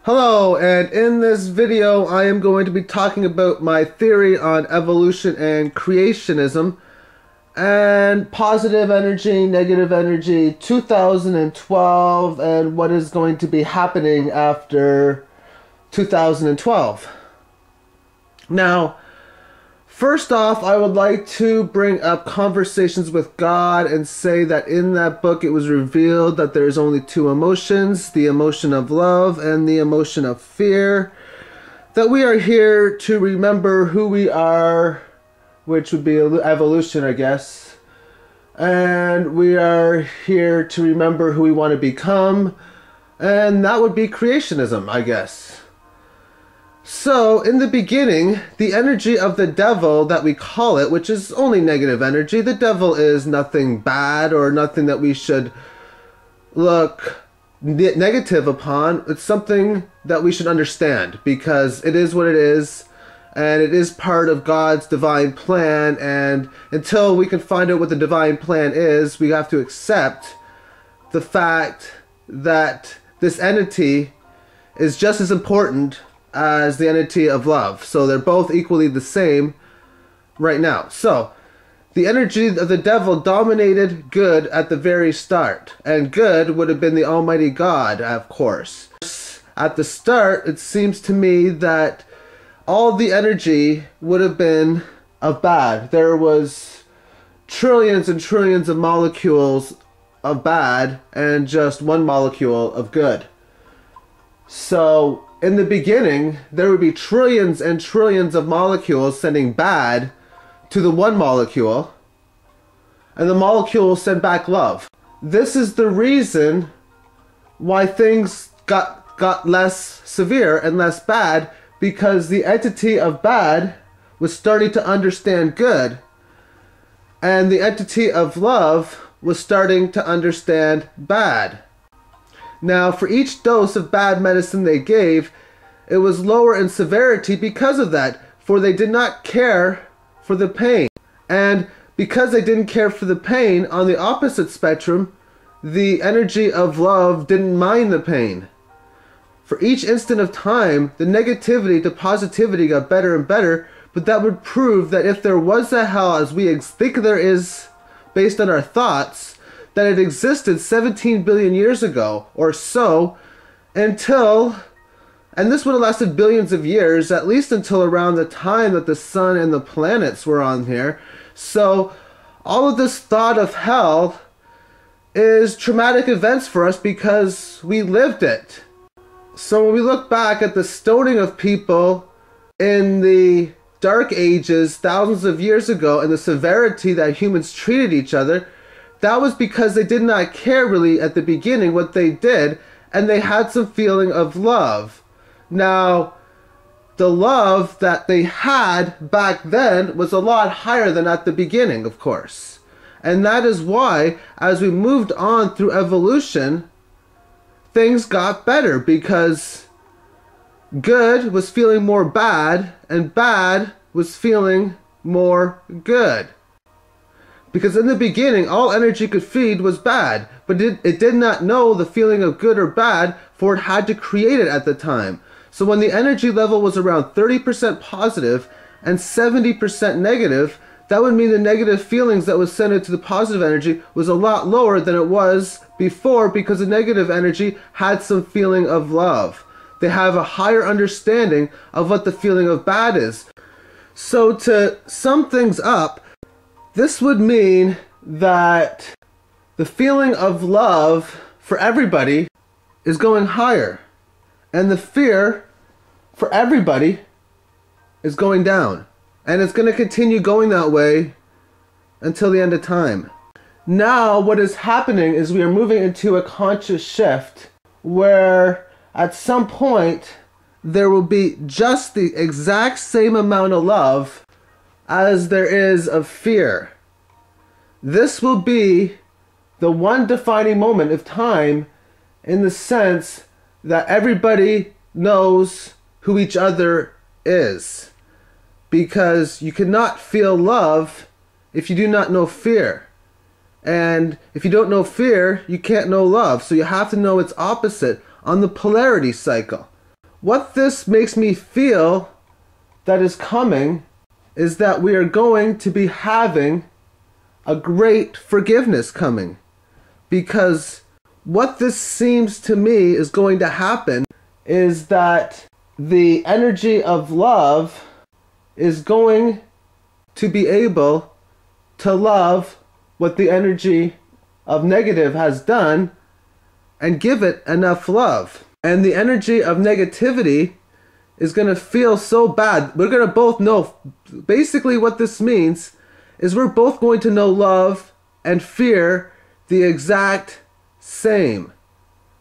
Hello, and in this video I am going to be talking about my theory on evolution and creationism and positive energy, negative energy, 2012, and what is going to be happening after 2012. Now, first off, I would like to bring up Conversations with God and say that in that book it was revealed that there's only two emotions, the emotion of love and the emotion of fear. That we are here to remember who we are, which would be evolution, I guess. And we are here to remember who we want to become, and that would be creationism, I guess. So, in the beginning, the energy of the devil that we call it, which is only negative energy, the devil is nothing bad or nothing that we should look negative upon. It's something that we should understand because it is what it is, and it is part of God's divine plan, and until we can find out what the divine plan is, we have to accept the fact that this entity is just as important as the entity of love. So they're both equally the same right now. So the energy of the devil dominated good at the very start, and good would have been the Almighty God, of course. At the start, it seems to me that all the energy would have been of bad. There was trillions and trillions of molecules of bad and just one molecule of good. So in the beginning, there would be trillions and trillions of molecules sending bad to the one molecule, and the molecule will send back love. This is the reason why things got less severe and less bad, because the entity of bad was starting to understand good, and the entity of love was starting to understand bad. Now, for each dose of bad medicine they gave, it was lower in severity because of that, for they did not care for the pain. And because they didn't care for the pain, on the opposite spectrum, the energy of love didn't mind the pain. For each instant of time, the negativity to positivity got better and better, but that would prove that if there was a hell as we think there is, based on our thoughts, that it existed 17 billion years ago or so, until, and this would have lasted billions of years, at least until around the time that the sun and the planets were on here. So all of this thought of hell is traumatic events for us because we lived it. So when we look back at the stoning of people in the Dark Ages thousands of years ago and the severity that humans treated each other, that was because they did not care really at the beginning what they did, and they had some feeling of love. Now, the love that they had back then was a lot higher than at the beginning, of course. And that is why, as we moved on through evolution, things got better, because good was feeling more bad, and bad was feeling more good. Because in the beginning, all energy could feed was bad, but it did not know the feeling of good or bad, for it had to create it at the time. So when the energy level was around 30% positive and 70% negative, that would mean the negative feelings that was sent into the positive energy was a lot lower than it was before, because the negative energy had some feeling of love. They have a higher understanding of what the feeling of bad is. So to sum things up, this would mean that the feeling of love for everybody is going higher, and the fear for everybody is going down. And it's going to continue going that way until the end of time. Now what is happening is we are moving into a conscious shift where at some point there will be just the exact same amount of love as there is of fear. This will be the one defining moment of time, in the sense that everybody knows who each other is. Because you cannot feel love if you do not know fear. And if you don't know fear, you can't know love. So you have to know its opposite on the polarity cycle. what this makes me feel that is coming is that we are going to be having a great forgiveness coming. Because what this seems to me is going to happen is that the energy of love is going to be able to love what the energy of negative has done and give it enough love. And the energy of negativity is going to feel so bad. We're going to both know, basically what this means is we're both going to know love and fear the exact same.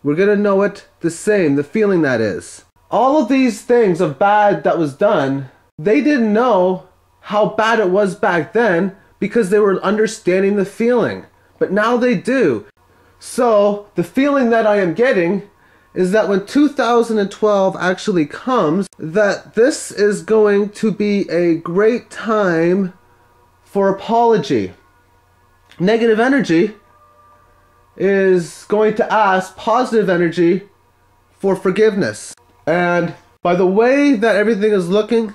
We're going to know it the same, the feeling that is. All of these things of bad that was done, they didn't know how bad it was back then because they were understanding the feeling. But now they do. So the feeling that I am getting is that when 2012 actually comes, that this is going to be a great time for apology. Negative energy is going to ask positive energy for forgiveness. And by the way that everything is looking,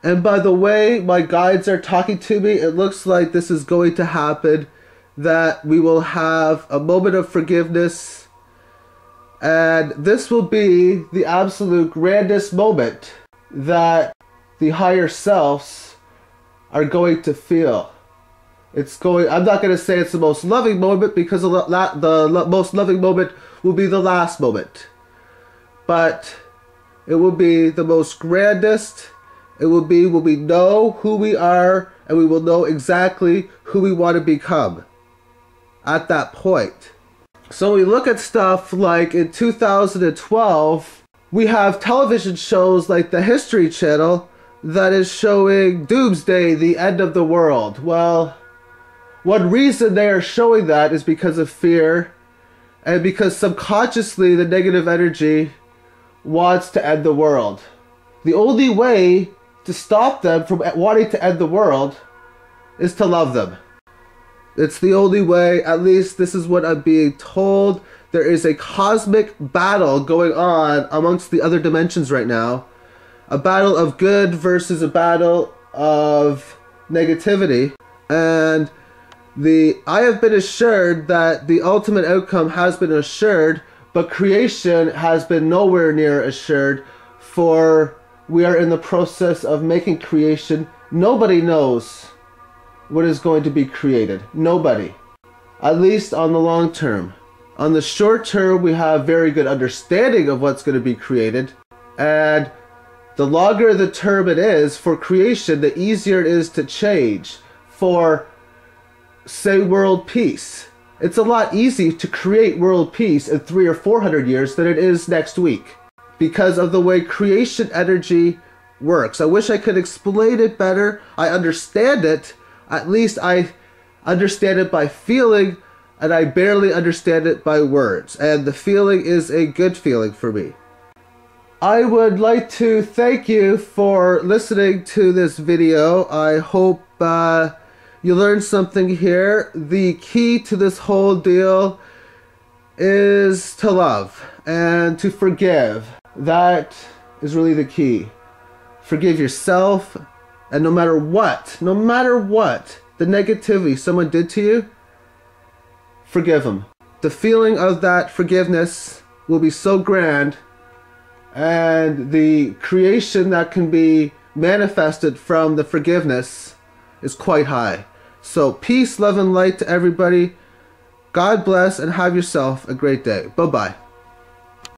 and by the way my guides are talking to me, it looks like this is going to happen, that we will have a moment of forgiveness, and this will be the absolute grandest moment that the higher selves are going to feel. I'm not going to say it's the most loving moment, because the most loving moment will be the last moment. But it will be the most grandest. It will be when we know who we are and we will know exactly who we want to become at that point. So we look at stuff like in 2012, we have television shows like the History Channel that is showing Doomsday, the end of the world. Well, one reason they are showing that is because of fear, and because subconsciously the negative energy wants to end the world. The only way to stop them from wanting to end the world is to love them. It's the only way, at least this is what I'm being told. There is a cosmic battle going on amongst the other dimensions right now. A battle of good versus a battle of negativity. And I have been assured that the ultimate outcome has been assured, but creation has been nowhere near assured, for we are in the process of making creation. Nobody knows what is going to be created. Nobody. At least on the long term. On the short term, we have very good understanding of what's going to be created. And the longer the term it is for creation, the easier it is to change. For, say, world peace. It's a lot easier to create world peace in 300 or 400 years than it is next week, because of the way creation energy works. I wish I could explain it better. I understand it. At least I understand it by feeling, and I barely understand it by words. And the feeling is a good feeling for me. I would like to thank you for listening to this video. I hope you learned something here. The key to this whole deal is to love and to forgive. That is really the key. Forgive yourself, and no matter what the negativity someone did to you, forgive them. The feeling of that forgiveness will be so grand, and the creation that can be manifested from the forgiveness is quite high. So peace, love, and light to everybody. God bless, and have yourself a great day. Bye-bye.